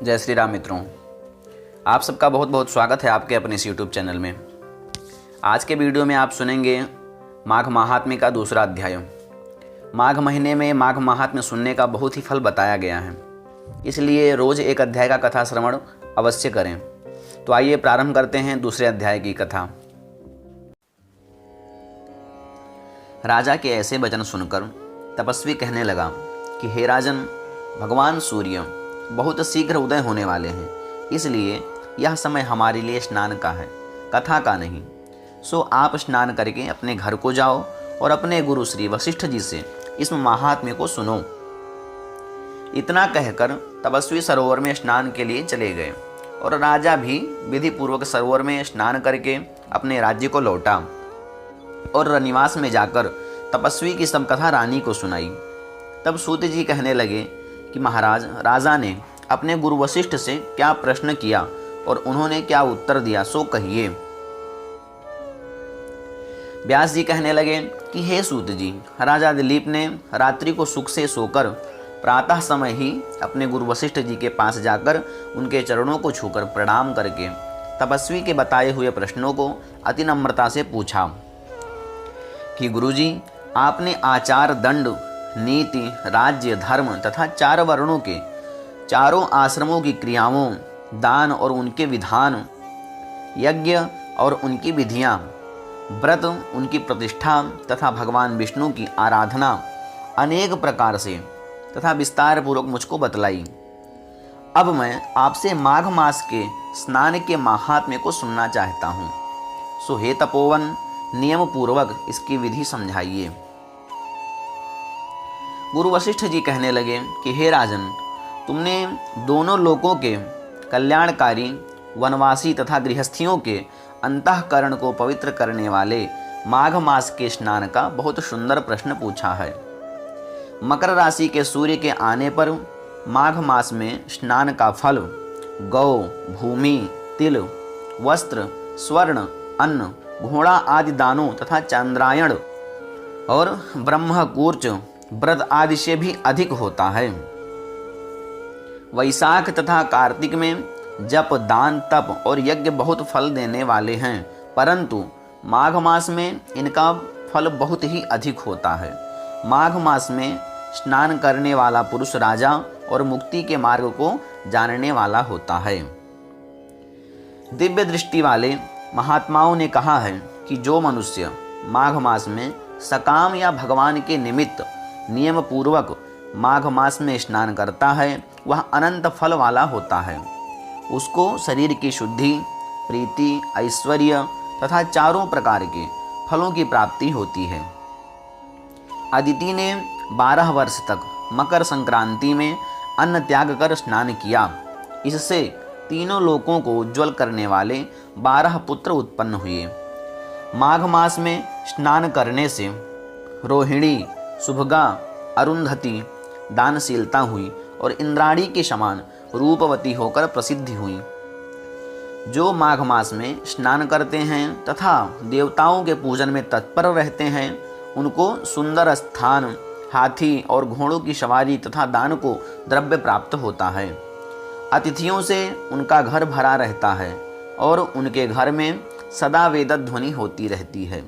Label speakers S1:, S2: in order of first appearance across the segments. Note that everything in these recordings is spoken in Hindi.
S1: जय श्री राम मित्रों, आप सबका बहुत बहुत स्वागत है आपके अपने इस YouTube चैनल में। आज के वीडियो में आप सुनेंगे माघ महात्म्य का दूसरा अध्याय। माघ महीने में माघ महात्म्य सुनने का बहुत ही फल बताया गया है, इसलिए रोज़ एक अध्याय का कथा श्रवण अवश्य करें। तो आइए प्रारंभ करते हैं दूसरे अध्याय की कथा। राजा के ऐसे वचन सुनकर तपस्वी कहने लगा कि हे राजन, भगवान सूर्य बहुत शीघ्र उदय होने वाले हैं, इसलिए यह समय हमारे लिए स्नान का है, कथा का नहीं। सो आप स्नान करके अपने घर को जाओ और अपने गुरु श्री वशिष्ठ जी से इस महात्म्य को सुनो। इतना कहकर तपस्वी सरोवर में स्नान के लिए चले गए और राजा भी विधि पूर्वक सरोवर में स्नान करके अपने राज्य को लौटा और रनिवास में जाकर तपस्वी की सब कथा रानी को सुनाई। तब सूत जी कहने लगे कि महाराज, राजा ने अपने गुरु वशिष्ठ से क्या प्रश्न किया और उन्होंने क्या उत्तर दिया, सो कहिए। व्यास जी कहने लगे कि हे सूत जी, राजा दिलीप ने रात्रि को सुख से सोकर प्रातः समय ही अपने गुरु वशिष्ठ जी के पास जाकर उनके चरणों को छूकर प्रणाम करके तपस्वी के बताए हुए प्रश्नों को अति नम्रता से पूछा कि गुरुजी, आपने आचार, दंड, नीति, राज्य, धर्म तथा 4 वर्णों के चारों आश्रमों की क्रियाओं, दान और उनके विधान, यज्ञ और उनकी विधियां, व्रत, उनकी प्रतिष्ठा तथा भगवान विष्णु की आराधना अनेक प्रकार से तथा विस्तार पूर्वक मुझको बतलाई। अब मैं आपसे माघ मास के स्नान के महात्म्य को सुनना चाहता हूँ। सो हे तपोवन, नियम पूर्वक इसकी विधि समझाइए। गुरु वशिष्ठ जी कहने लगे कि हे राजन, तुमने दोनों लोकों के कल्याणकारी, वनवासी तथा गृहस्थियों के अंतःकरण को पवित्र करने वाले माघ मास के स्नान का बहुत सुंदर प्रश्न पूछा है। मकर राशि के सूर्य के आने पर माघ मास में स्नान का फल गौ, भूमि, तिल, वस्त्र, स्वर्ण, अन्न, घोड़ा आदि दानों तथा चंद्रायण और ब्रह्मकूर्च व्रत आदि से भी अधिक होता है। वैशाख तथा कार्तिक में जप, दान, तप और यज्ञ बहुत फल देने वाले हैं, परंतु माघ मास में इनका फल बहुत ही अधिक होता है। माघ मास में स्नान करने वाला पुरुष राजा और मुक्ति के मार्ग को जानने वाला होता है। दिव्य दृष्टि वाले महात्माओं ने कहा है कि जो मनुष्य माघ मास में सकाम या भगवान के निमित्त नियम पूर्वक माघ मास में स्नान करता है, वह अनंत फल वाला होता है। उसको शरीर की शुद्धि, प्रीति, ऐश्वर्य तथा 4 प्रकार के फलों की प्राप्ति होती है। अदिति ने 12 वर्ष तक मकर संक्रांति में अन्न त्याग कर स्नान किया। इससे तीनों लोकों को उज्ज्वल करने वाले 12 पुत्र उत्पन्न हुए। माघ मास में स्नान करने से रोहिणी, सुभगा, अरुंधति दानशीलता हुई और इंद्राणी के समान रूपवती होकर प्रसिद्धि हुई। जो माघ मास में स्नान करते हैं तथा देवताओं के पूजन में तत्पर रहते हैं, उनको सुंदर स्थान, हाथी और घोड़ों की सवारी तथा दान को द्रव्य प्राप्त होता है। अतिथियों से उनका घर भरा रहता है और उनके घर में सदा वेद ध्वनि होती रहती है।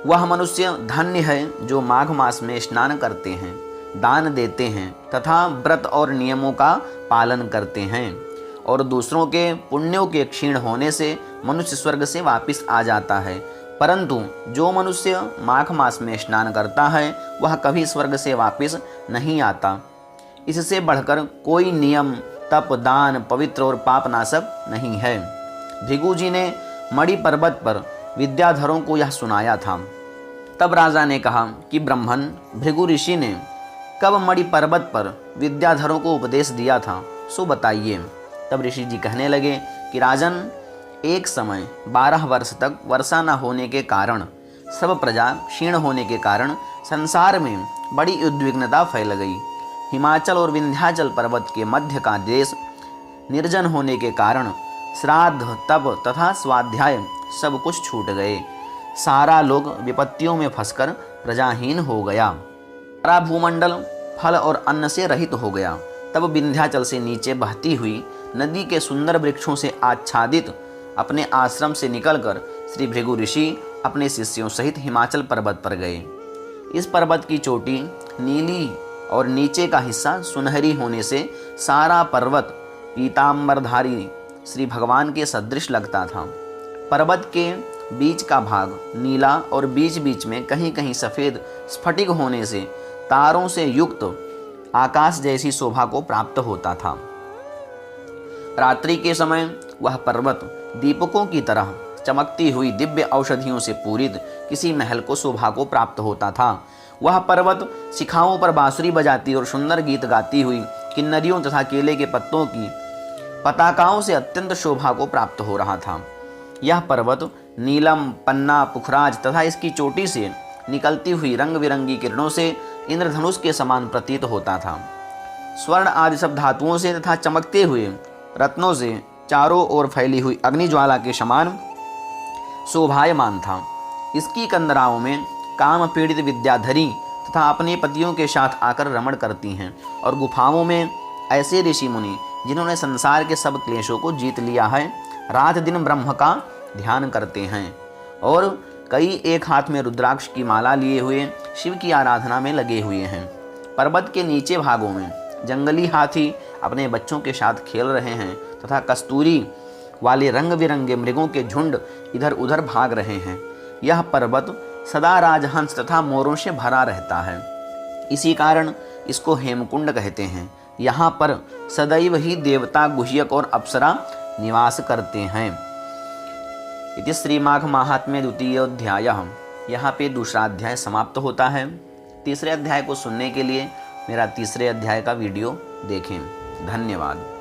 S1: वह मनुष्य धन्य है जो माघ मास में स्नान करते हैं, दान देते हैं तथा व्रत और नियमों का पालन करते हैं, और दूसरों के पुण्यों के क्षीण होने से मनुष्य स्वर्ग से वापस आ जाता है। परंतु जो मनुष्य माघ मास में स्नान करता है, वह कभी स्वर्ग से वापस नहीं आता। इससे बढ़कर कोई नियम, तप, दान, पवित्र और पापनाशक नहीं है। भृगु जी ने मणि पर्वत पर विद्याधरों को यह सुनाया था। तब राजा ने कहा कि ब्राह्मण, भृगु ऋषि ने कब मणि पर्वत पर विद्याधरों को उपदेश दिया था, सो बताइए। तब ऋषि जी कहने लगे कि राजन, एक समय 12 वर्ष तक वर्षा न होने के कारण, सब प्रजा क्षीण होने के कारण संसार में बड़ी उद्विग्नता फैल गई। हिमाचल और विंध्याचल पर्वत के मध्य का देश निर्जन होने के कारण श्राद्ध, तप तथा स्वाध्याय सब कुछ छूट गए। सारा लोग विपत्तियों में फंसकर प्रजाहीन हो गया। सारा भूमंडल फल और अन्न से रहित हो गया तब विंध्याचल से नीचे बहती हुई नदी के सुंदर वृक्षों से आच्छादित अपने आश्रम से निकलकर श्री भृगु ऋषि अपने शिष्यों सहित हिमाचल पर्वत पर गए। इस पर्वत की चोटी नीली और नीचे का हिस्सा सुनहरी होने से सारा पर्वत पीताम्बरधारी श्री भगवान के सदृश लगता था। पर्वत के बीच का भाग नीला और बीच बीच में कहीं कहीं सफ़ेद स्फटिक होने से तारों से युक्त आकाश जैसी शोभा को प्राप्त होता था। रात्रि के समय वह पर्वत दीपकों की तरह चमकती हुई दिव्य औषधियों से पूरित किसी महल को शोभा को प्राप्त होता था। वह पर्वत शिखाओं पर बांसुरी बजाती और सुंदर गीत गाती हुई किन्नरियों तथा केले के पत्तों की पताकाओं से अत्यंत शोभा को प्राप्त हो रहा था। यह पर्वत नीलम, पन्ना, पुखराज तथा इसकी चोटी से निकलती हुई रंग बिरंगी किरणों से इंद्रधनुष के समान प्रतीत होता था। स्वर्ण आदि सब धातुओं से तथा चमकते हुए रत्नों से चारों ओर फैली हुई अग्निज्वाला के समान शोभायमान था। इसकी कंदराओं में काम पीड़ित विद्याधरी तथा अपने पतियों के साथ आकर रमण करती हैं और गुफाओं में ऐसे ऋषि मुनि जिन्होंने संसार के सब क्लेशों को जीत लिया है, रात दिन ब्रह्म का ध्यान करते हैं और कई एक हाथ में रुद्राक्ष की माला लिए हुए शिव की आराधना में लगे हुए हैं। पर्वत के नीचे भागों में जंगली हाथी अपने बच्चों के साथ खेल रहे हैं तथा कस्तूरी वाले रंग बिरंगे मृगों के झुंड इधर उधर भाग रहे हैं। यह पर्वत सदा राजहंस तथा मोरों से भरा रहता है, इसी कारण इसको हेमकुंड कहते हैं। यहाँ पर सदैव ही देवता, गुह्यक और अप्सरा निवास करते हैं। इति श्री माघ महात्म्य द्वितीय अध्याय। यहाँ पे दूसरा अध्याय समाप्त होता है। तीसरे अध्याय को सुनने के लिए मेरा तीसरे अध्याय का वीडियो देखें। धन्यवाद।